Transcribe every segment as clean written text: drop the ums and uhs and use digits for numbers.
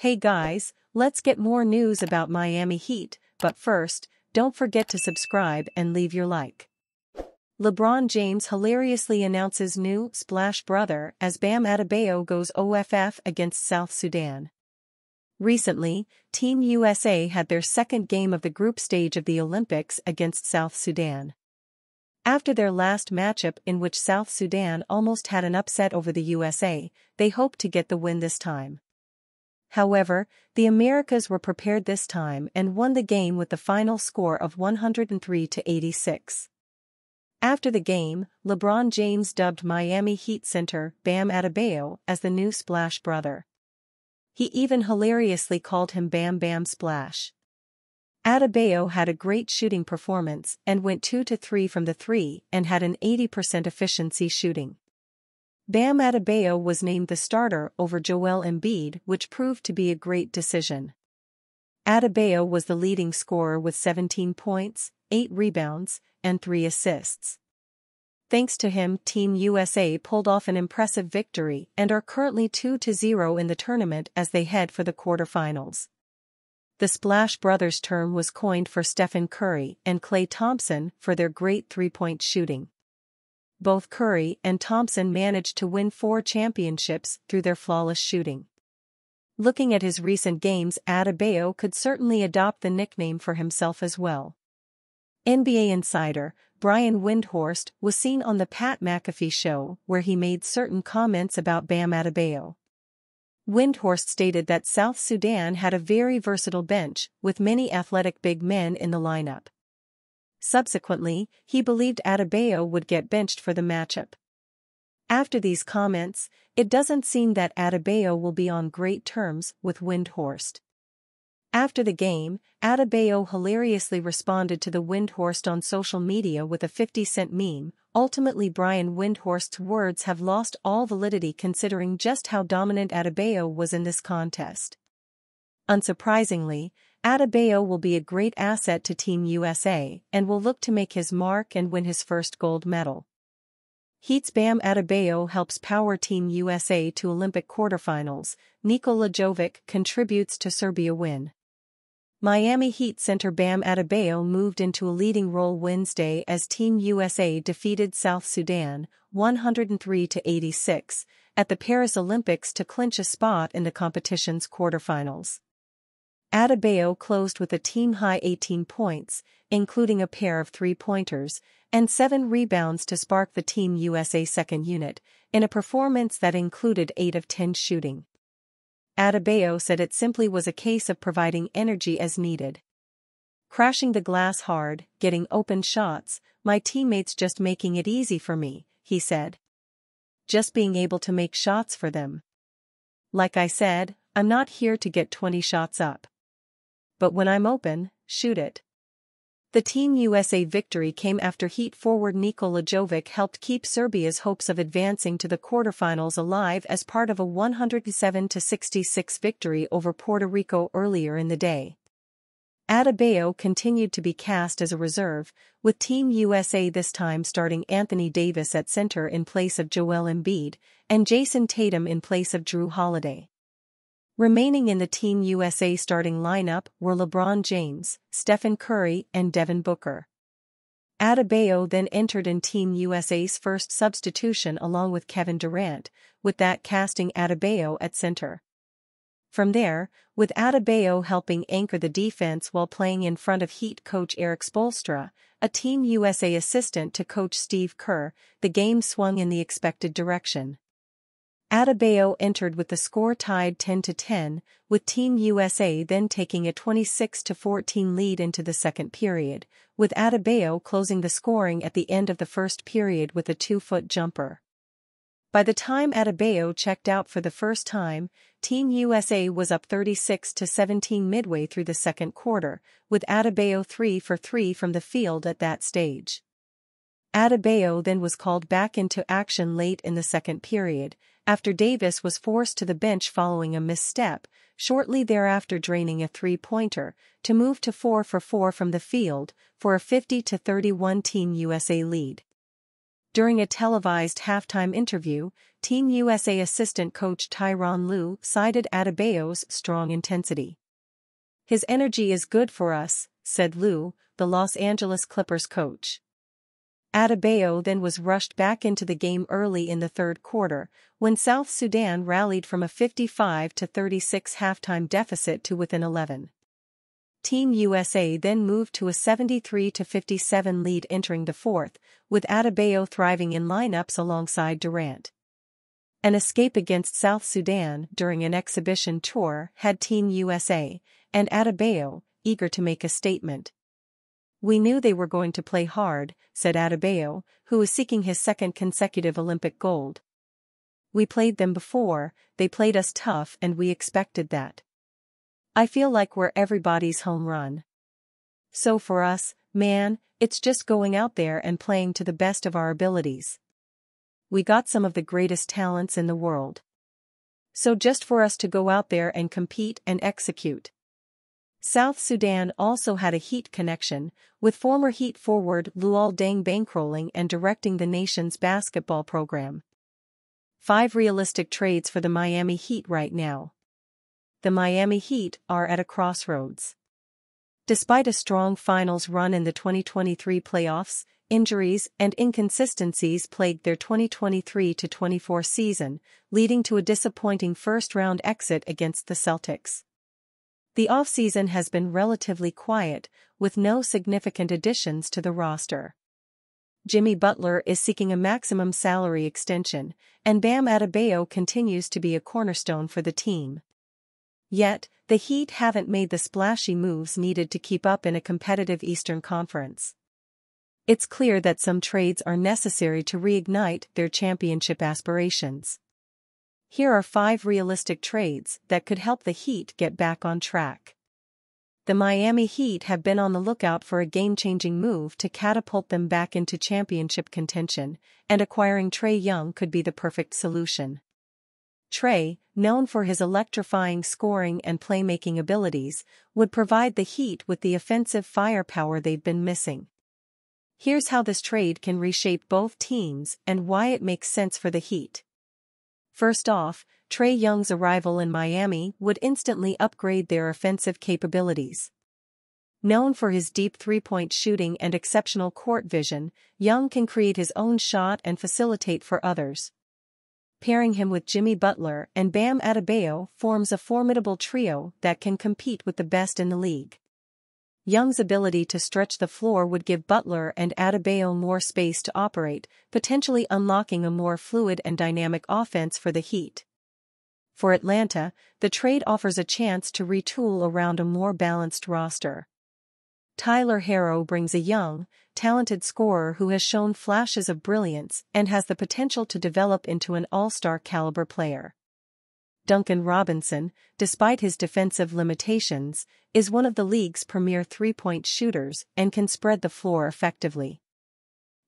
Hey guys, let's get more news about Miami Heat, but first, don't forget to subscribe and leave your like. LeBron James hilariously announces new Splash Brother as Bam Adebayo goes OFF against South Sudan. Recently, Team USA had their second game of the group stage of the Olympics against South Sudan. After their last matchup in which South Sudan almost had an upset over the USA, they hoped to get the win this time. However, the Americas were prepared this time and won the game with the final score of 103-86. After the game, LeBron James dubbed Miami Heat center Bam Adebayo as the new Splash Brother. He even hilariously called him Bam Bam Splash. Adebayo had a great shooting performance and went 2-3 from the three and had an 80% efficiency shooting. Bam Adebayo was named the starter over Joel Embiid, which proved to be a great decision. Adebayo was the leading scorer with 17 points, 8 rebounds, and 3 assists. Thanks to him, Team USA pulled off an impressive victory and are currently 2-0 in the tournament as they head for the quarterfinals. The Splash Brothers term was coined for Stephen Curry and Klay Thompson for their great three-point shooting. Both Curry and Thompson managed to win 4 championships through their flawless shooting. Looking at his recent games, Adebayo could certainly adopt the nickname for himself as well. NBA insider Brian Windhorst was seen on the Pat McAfee show where he made certain comments about Bam Adebayo. Windhorst stated that South Sudan had a very versatile bench with many athletic big men in the lineup. Subsequently, he believed Adebayo would get benched for the matchup. After these comments, it doesn't seem that Adebayo will be on great terms with Windhorst. After the game, Adebayo hilariously responded to the Windhorst on social media with a 50-cent meme. Ultimately, Brian Windhorst's words have lost all validity considering just how dominant Adebayo was in this contest. Unsurprisingly, Adebayo will be a great asset to Team USA and will look to make his mark and win his first gold medal. Heat's Bam Adebayo helps power Team USA to Olympic quarterfinals. Nikola Jovic contributes to Serbia win. Miami Heat center Bam Adebayo moved into a leading role Wednesday as Team USA defeated South Sudan 103-86 at the Paris Olympics to clinch a spot in the competition's quarterfinals. Adebayo closed with a team-high 18 points, including a pair of three-pointers, and 7 rebounds to spark the Team USA second unit, in a performance that included 8 of 10 shooting. Adebayo said it simply was a case of providing energy as needed. Crashing the glass hard, getting open shots, my teammates just making it easy for me, he said. Just being able to make shots for them. Like I said, I'm not here to get 20 shots up. But when I'm open, shoot it. The Team USA victory came after Heat forward Nikola Jovic helped keep Serbia's hopes of advancing to the quarterfinals alive as part of a 107-66 victory over Puerto Rico earlier in the day. Adebayo continued to be cast as a reserve, with Team USA this time starting Anthony Davis at center in place of Joel Embiid, and Jason Tatum in place of Drew Holiday. Remaining in the Team USA starting lineup were LeBron James, Stephen Curry, and Devin Booker. Adebayo then entered in Team USA's first substitution along with Kevin Durant, with that casting Adebayo at center. From there, with Adebayo helping anchor the defense while playing in front of Heat coach Eric Spoelstra, a Team USA assistant to coach Steve Kerr, the game swung in the expected direction. Adebayo entered with the score tied 10-10, with Team USA then taking a 26-14 lead into the second period, with Adebayo closing the scoring at the end of the first period with a 2-foot jumper. By the time Adebayo checked out for the first time, Team USA was up 36-17 midway through the second quarter, with Adebayo 3 for 3 from the field at that stage. Adebayo then was called back into action late in the second period, after Davis was forced to the bench following a misstep, shortly thereafter draining a three-pointer, to move to 4 for 4 from the field, for a 50-31 Team USA lead. During a televised halftime interview, Team USA assistant coach Tyronn Lue cited Adebayo's strong intensity. "His energy is good for us," said Lue, the Los Angeles Clippers coach. Adebayo then was rushed back into the game early in the third quarter, when South Sudan rallied from a 55-36 halftime deficit to within 11. Team USA then moved to a 73-57 lead entering the fourth, with Adebayo thriving in lineups alongside Durant. An escape against South Sudan during an exhibition tour had Team USA, and Adebayo, eager to make a statement. "We knew they were going to play hard," said Adebayo, who is seeking his second consecutive Olympic gold. "We played them before, they played us tough and we expected that. I feel like we're everybody's home run. So for us, man, it's just going out there and playing to the best of our abilities. We got some of the greatest talents in the world. So just for us to go out there and compete and execute." South Sudan also had a Heat connection, with former Heat forward Luol Deng bankrolling and directing the nation's basketball program. 5 realistic trades for the Miami Heat right now. The Miami Heat are at a crossroads. Despite a strong finals run in the 2023 playoffs, injuries and inconsistencies plagued their 2023-24 season, leading to a disappointing first-round exit against the Celtics. The offseason has been relatively quiet, with no significant additions to the roster. Jimmy Butler is seeking a maximum salary extension, and Bam Adebayo continues to be a cornerstone for the team. Yet, the Heat haven't made the splashy moves needed to keep up in a competitive Eastern Conference. It's clear that some trades are necessary to reignite their championship aspirations. Here are 5 realistic trades that could help the Heat get back on track. The Miami Heat have been on the lookout for a game-changing move to catapult them back into championship contention, and acquiring Trae Young could be the perfect solution. Trae, known for his electrifying scoring and playmaking abilities, would provide the Heat with the offensive firepower they've been missing. Here's how this trade can reshape both teams and why it makes sense for the Heat. First off, Trae Young's arrival in Miami would instantly upgrade their offensive capabilities. Known for his deep three-point shooting and exceptional court vision, Young can create his own shot and facilitate for others. Pairing him with Jimmy Butler and Bam Adebayo forms a formidable trio that can compete with the best in the league. Young's ability to stretch the floor would give Butler and Adebayo more space to operate, potentially unlocking a more fluid and dynamic offense for the Heat. For Atlanta, the trade offers a chance to retool around a more balanced roster. Tyler Herro brings a young, talented scorer who has shown flashes of brilliance and has the potential to develop into an all-star caliber player. Duncan Robinson, despite his defensive limitations, is one of the league's premier three-point shooters and can spread the floor effectively.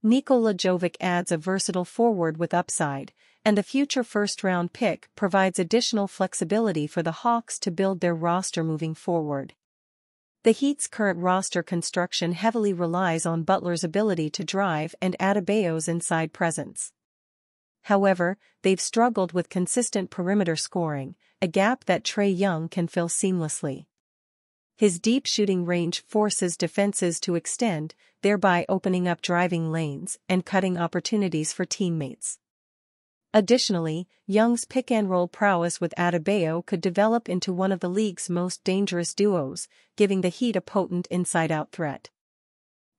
Nikola Jovic adds a versatile forward with upside, and the future first-round pick provides additional flexibility for the Hawks to build their roster moving forward. The Heat's current roster construction heavily relies on Butler's ability to drive and Adebayo's inside presence. However, they've struggled with consistent perimeter scoring, a gap that Trae Young can fill seamlessly. His deep shooting range forces defenses to extend, thereby opening up driving lanes and cutting opportunities for teammates. Additionally, Young's pick-and-roll prowess with Adebayo could develop into one of the league's most dangerous duos, giving the Heat a potent inside-out threat.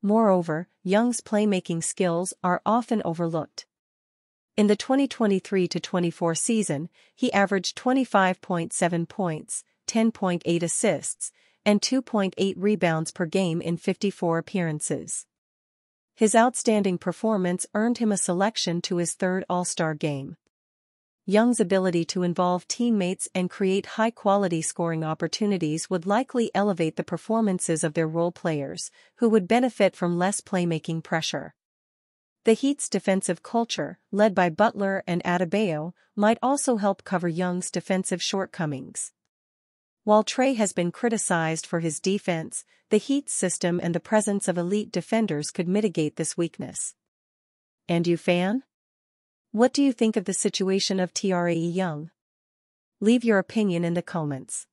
Moreover, Young's playmaking skills are often overlooked. In the 2023-24 season, he averaged 25.7 points, 10.8 assists, and 2.8 rebounds per game in 54 appearances. His outstanding performance earned him a selection to his third All-Star game. Young's ability to involve teammates and create high-quality scoring opportunities would likely elevate the performances of their role players, who would benefit from less playmaking pressure. The Heat's defensive culture, led by Butler and Adebayo, might also help cover Young's defensive shortcomings. While Trae has been criticized for his defense, the Heat's system and the presence of elite defenders could mitigate this weakness. And you fan? What do you think of the situation of Trae Young? Leave your opinion in the comments.